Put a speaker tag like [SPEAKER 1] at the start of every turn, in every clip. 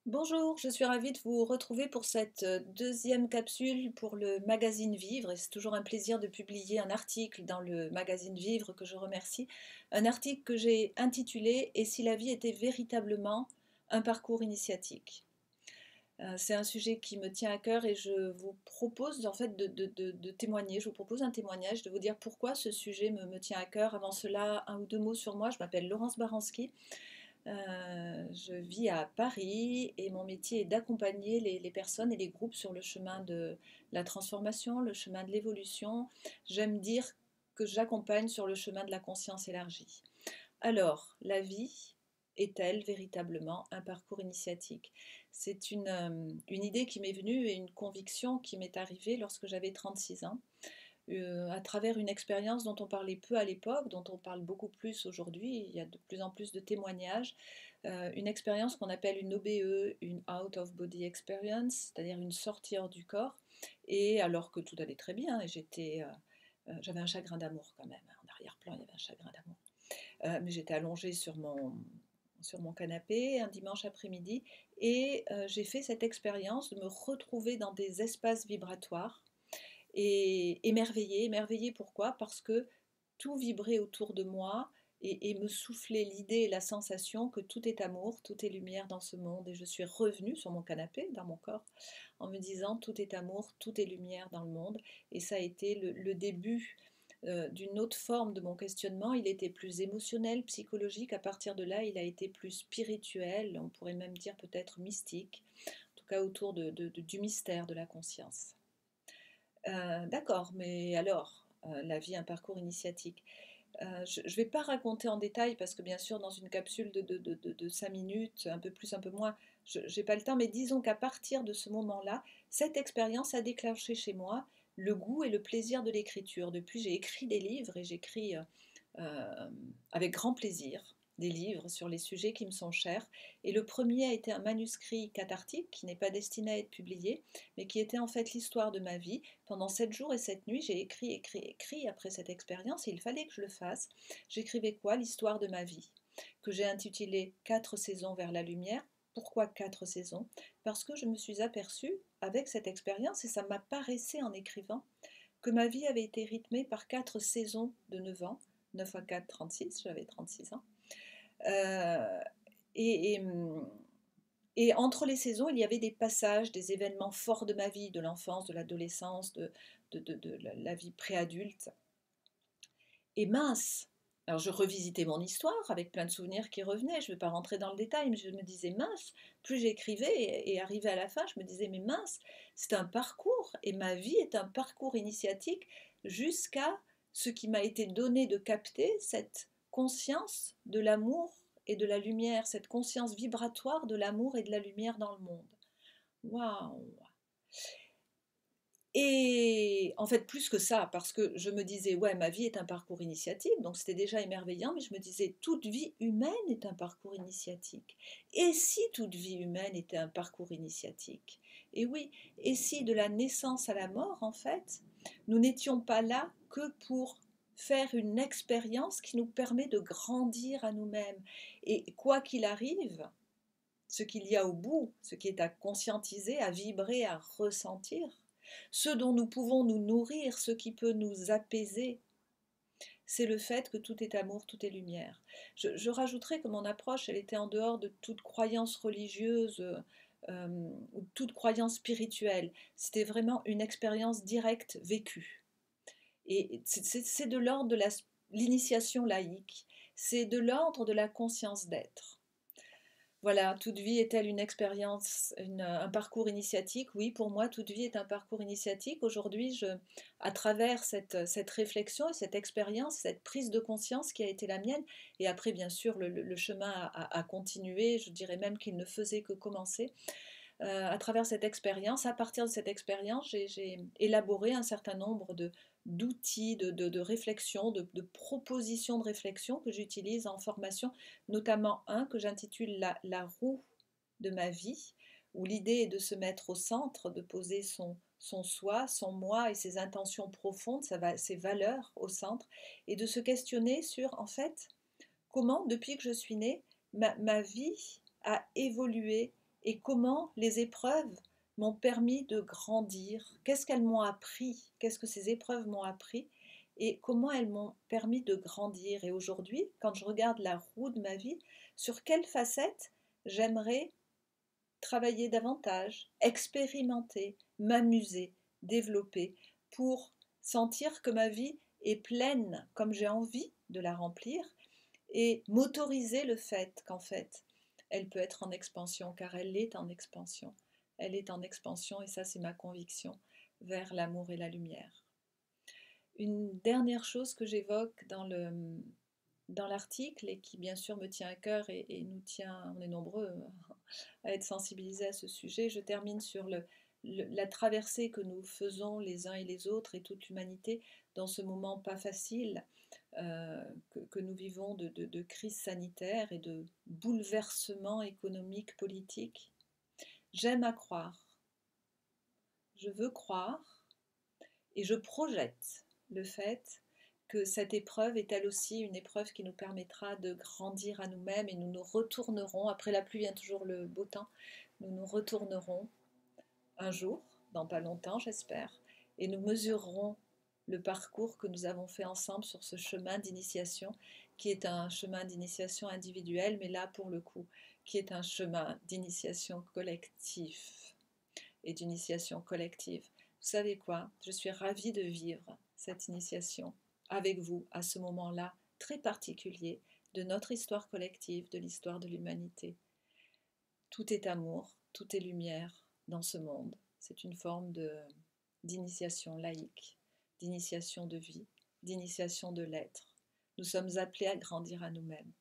[SPEAKER 1] Bonjour, je suis ravie de vous retrouver pour cette deuxième capsule pour le magazine Vivre. Et c'est toujours un plaisir de publier un article dans le magazine Vivre que je remercie. Un article que j'ai intitulé «Et si la vie était véritablement un parcours initiatique?» C'est un sujet qui me tient à cœur et je vous propose en fait de témoigner. Je vous propose un témoignage, de vous dire pourquoi ce sujet me tient à cœur. Avant cela, un ou deux mots sur moi. Je m'appelle Laurence Baranski. Je vis à Paris et mon métier est d'accompagner les personnes et les groupes sur le chemin de la transformation, le chemin de l'évolution. J'aime dire que j'accompagne sur le chemin de la conscience élargie. Alors, la vie est-elle véritablement un parcours initiatique? C'est une idée qui m'est venue et une conviction qui m'est arrivée lorsque j'avais 36 ans à travers une expérience dont on parlait peu à l'époque, dont on parle beaucoup plus aujourd'hui. Il y a de plus en plus de témoignages. Une expérience qu'on appelle une OBE, une Out of Body Experience, c'est-à-dire une sortie hors du corps. Et alors que tout allait très bien, et j'avais un chagrin d'amour quand même. En arrière-plan, il y avait un chagrin d'amour. Mais j'étais allongée sur mon canapé un dimanche après-midi et j'ai fait cette expérience de me retrouver dans des espaces vibratoires et émerveillée. Émerveillée pourquoi? Parce que tout vibrait autour de moi et me soufflait l'idée et la sensation que tout est amour, tout est lumière dans ce monde. Et je suis revenue sur mon canapé, dans mon corps, en me disant tout est amour, tout est lumière dans le monde. Et ça a été le début d'une autre forme de mon questionnement. Il était plus émotionnel, psychologique. À partir de là, il a été plus spirituel, on pourrait même dire peut-être mystique, en tout cas autour du mystère de la conscience. D'accord, mais alors, la vie, un parcours initiatique. Je ne vais pas raconter en détail parce que bien sûr dans une capsule de 5 minutes, un peu plus, un peu moins, je n'ai pas le temps, mais disons qu'à partir de ce moment-là, cette expérience a déclenché chez moi le goût et le plaisir de l'écriture. Depuis, j'ai écrit des livres et j'écris euh, avec grand plaisir des livres sur les sujets qui me sont chers. Et le premier a été un manuscrit cathartique qui n'est pas destiné à être publié, mais qui était en fait l'histoire de ma vie. Pendant 7 jours et 7 nuits, j'ai écrit, écrit, écrit après cette expérience et il fallait que je le fasse. J'écrivais quoi? L'histoire de ma vie, que j'ai intitulée 4 saisons vers la lumière. Pourquoi 4 saisons? Parce que je me suis aperçue avec cette expérience, et ça m'apparaissait en écrivant, que ma vie avait été rythmée par 4 saisons de 9 ans. 9 à 4, 36, j'avais 36 ans. Euh, et, et, et entre les saisons, il y avait des passages, des événements forts de ma vie, de l'enfance, de l'adolescence, de la vie préadulte. Et mince, alors je revisitais mon histoire avec plein de souvenirs qui revenaient, je ne vais pas rentrer dans le détail, mais je me disais mince, plus j'écrivais et arrivé à la fin, je me disais mais mince, c'est un parcours et ma vie est un parcours initiatique jusqu'à ce qui m'a été donné de capter cette conscience de l'amour et de la lumière, cette conscience vibratoire de l'amour et de la lumière dans le monde. Waouh! Et en fait, plus que ça, parce que je me disais, ouais, ma vie est un parcours initiatique, donc c'était déjà émerveillant, mais je me disais, toute vie humaine est un parcours initiatique. Et si toute vie humaine était un parcours initiatique? Et oui, et si de la naissance à la mort, en fait, nous n'étions pas là que pour faire une expérience qui nous permet de grandir à nous-mêmes. Et quoi qu'il arrive, ce qu'il y a au bout, ce qui est à conscientiser, à vibrer, à ressentir, ce dont nous pouvons nous nourrir, ce qui peut nous apaiser, c'est le fait que tout est amour, tout est lumière. Je rajouterais que mon approche, elle était en dehors de toute croyance religieuse ou toute croyance spirituelle. C'était vraiment une expérience directe vécue. Et c'est de l'ordre de l'initiation laïque, c'est de l'ordre de la conscience d'être. Voilà, toute vie est-elle une expérience, un parcours initiatique? Oui, pour moi, toute vie est un parcours initiatique. Aujourd'hui, à travers cette réflexion et cette expérience, cette prise de conscience qui a été la mienne, et après, bien sûr, le chemin a continué, je dirais même qu'il ne faisait que commencer, à travers cette expérience, à partir de cette expérience, j'ai élaboré un certain nombre d'outils, de réflexion, de propositions de réflexion que j'utilise en formation, notamment un que j'intitule la roue de ma vie, où l'idée est de se mettre au centre, de poser son soi, son moi et ses intentions profondes, ses valeurs au centre, et de se questionner sur, en fait, comment, depuis que je suis née, ma vie a évolué et comment les épreuves m'ont permis de grandir, qu'est-ce qu'elles m'ont appris, qu'est-ce que ces épreuves m'ont appris et comment elles m'ont permis de grandir. Et aujourd'hui, quand je regarde la roue de ma vie, sur quelle facette j'aimerais travailler davantage, expérimenter, m'amuser, développer, pour sentir que ma vie est pleine comme j'ai envie de la remplir et m'autoriser le fait qu'en fait, elle peut être en expansion, car elle est en expansion. Elle est en expansion, et ça c'est ma conviction, vers l'amour et la lumière. Une dernière chose que j'évoque dans l'article et qui bien sûr me tient à cœur et nous tient, on est nombreux à être sensibilisés à ce sujet, je termine sur la traversée que nous faisons les uns et les autres et toute l'humanité dans ce moment pas facile que nous vivons de crise sanitaire et de bouleversement économique, politique. J'aime à croire, je veux croire et je projette le fait que cette épreuve est elle aussi une épreuve qui nous permettra de grandir à nous-mêmes et nous nous retournerons, après la pluie vient toujours le beau temps, nous nous retournerons un jour, dans pas longtemps j'espère, et nous mesurerons le parcours que nous avons fait ensemble sur ce chemin d'initiation, qui est un chemin d'initiation individuel, mais là pour le coup, qui est un chemin d'initiation collectif et d'initiation collective. Vous savez quoi? Je suis ravie de vivre cette initiation avec vous à ce moment-là très particulier de notre histoire collective, de l'histoire de l'humanité. Tout est amour, tout est lumière dans ce monde. C'est une forme d'initiation laïque, d'initiation de vie, d'initiation de l'être. Nous sommes appelés à grandir à nous-mêmes.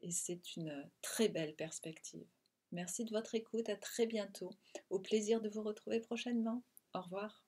[SPEAKER 1] Et c'est une très belle perspective. Merci de votre écoute, à très bientôt. Au plaisir de vous retrouver prochainement. Au revoir.